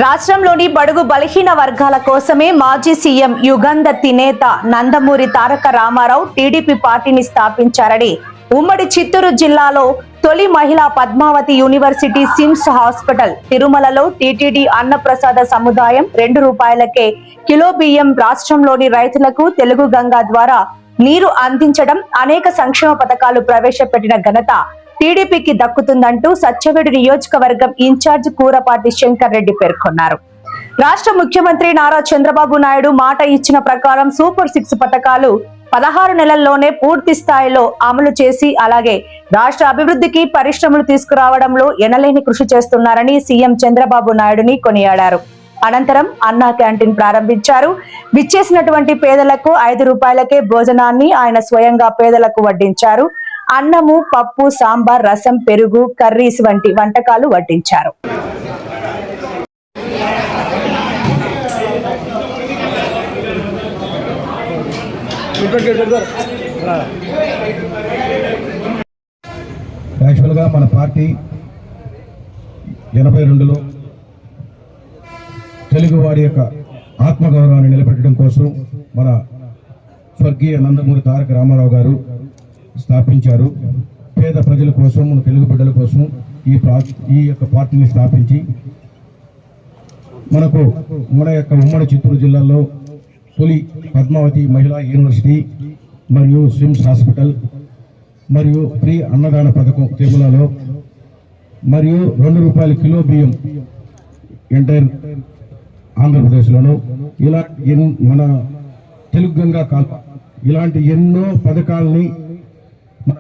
రాష్ట్రంలోని బడుగు బలహీన వర్గాల కోసమే మాజీ సీఎం యుగంధర్ నేత నందమూరి తారక రామారావు టీడీపీ పార్టీని స్థాపించారని ఉమ్మడి చిత్తూరు జిల్లాలో తొలి మహిళా పద్మావతి యూనివర్సిటీ సిమ్స్ హాస్పిటల్ తిరుమలలో టీటీడీ అన్నప్రసాద సముదాయం ₹2కే కిలో బియ్యం రాష్ట్రంలోని రైతులకు తెలుగు గంగా ద్వారా నీరు అందించడం అనేక సంక్షేమ పథకాలు ప్రవేశపెట్టిన ఘనత టీడీపీకి దక్కుతుందంటూ సత్యవేడు నియోజకవర్గం ఇన్ఛార్జ్ కూరపాటి శంకర్ రెడ్డి పేర్కొన్నారు. రాష్ట్ర ముఖ్యమంత్రి నారా చంద్రబాబు నాయుడు మాట ఇచ్చిన ప్రకారం సూపర్ 6 పథకాలు 16 నెలల్లోనే పూర్తి స్థాయిలో అమలు చేసి అలాగే రాష్ట్ర అభివృద్ధికి పరిశ్రమలు తీసుకురావడంలో ఎనలేని కృషి చేస్తున్నారని సీఎం చంద్రబాబు నాయుడుని కొనియాడారు. అనంతరం అన్నా క్యాంటీన్ ప్రారంభించారు. విచ్చేసినటువంటి పేదలకు ₹5కే భోజనాన్ని ఆయన స్వయంగా పేదలకు వడ్డించారు. అన్నము, పప్పు, సాంబార్, రసం, పెరుగు, కర్రీస్ వంటి వంటకాలు వడ్డించారు. యాక్చువల్గా మన పార్టీ 82లో తెలుగువాడి యొక్క ఆత్మగౌరవాన్ని నిలబెట్టడం కోసం మన స్వర్గీయ నందమూరి తారక రామారావు గారు స్థాపించారు. పేద ప్రజల కోసం, మన తెలుగు బిడ్డల కోసం ఈ యొక్క పార్టీని స్థాపించి మనకు మన యొక్క ఉమ్మడి చిత్తూరు జిల్లాలో తొలి పద్మావతి మహిళా యూనివర్సిటీ మరియు సిమ్స్ హాస్పిటల్ మరియు ఫ్రీ అన్నదాన పథకం తిరుమలలో మరియు ₹2 కిలో బియ్యం ఎంటైర్ ఆంధ్రప్రదేశ్లోను ఇలా మన తెలుగు గంగా కాల్వ ఇలాంటి ఎన్నో పథకాలని మన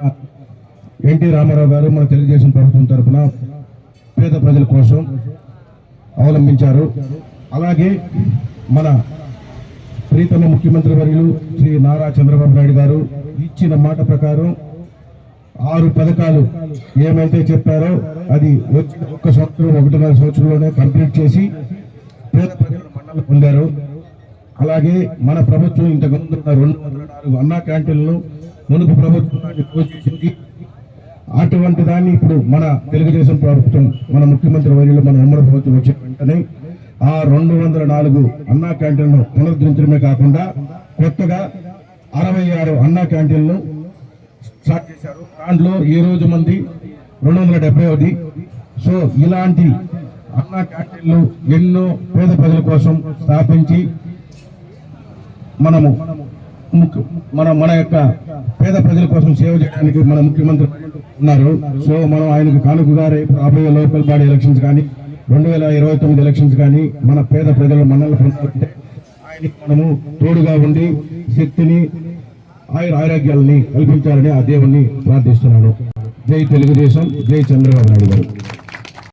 ఎన్టీ రామారావు గారు మన తెలుగుదేశం ప్రభుత్వం తరఫున పేద ప్రజల కోసం అవలంబించారు. అలాగే మన ప్రీతమ ముఖ్యమంత్రి వర్యులు శ్రీ నారా చంద్రబాబు నాయుడు గారు ఇచ్చిన మాట ప్రకారం 6 పథకాలు ఏమైతే చెప్పారో అది వచ్చిన 1.5 సంవత్సరంలోనే కంప్లీట్ చేసి పేద ప్రజల మన్నలు పొందారు. అలాగే మన ప్రభుత్వం ఇంతకుముందు 204 అన్నా క్యాంటీన్లను మునుపు ప్రభుత్వాన్ని పోషించింది. అటువంటి దాన్ని ఇప్పుడు మన తెలుగుదేశం ప్రభుత్వం, మన ముఖ్యమంత్రి వర్యులు, మన ఉమ్మడి ప్రభుత్వం వచ్చిన వెంటనే ఆ 204 అన్నా క్యాంటీన్లను పునరుద్ధరించడమే కాకుండా కొత్తగా 66 అన్నా క్యాంటీన్లు స్టార్ట్ చేశారు. దాంట్లో ఈ రోజు మంది 270. సో ఇలాంటి అన్నా క్యాంటీన్లు ఎన్నో పేద ప్రజల కోసం స్థాపించి మన యొక్క పేద ప్రజల కోసం సేవ చేయడానికి మన ముఖ్యమంత్రి ఉన్నారు. సో మనం ఆయనకు కానుకగా రేపు రాబోయే లోకల్ బాడీ ఎలక్షన్స్ కానీ 2029 ఎలక్షన్స్ కానీ మన పేద ప్రజల మన్నలు పొందాలంటే ఆయనకి మనము తోడుగా ఉండి శక్తిని ఆరోగ్యాలని కల్పించాలని ఆ దేవుణ్ణి ప్రార్థిస్తున్నాను. జై తెలుగుదేశం, జై చంద్రబాబు నాయుడు గారు.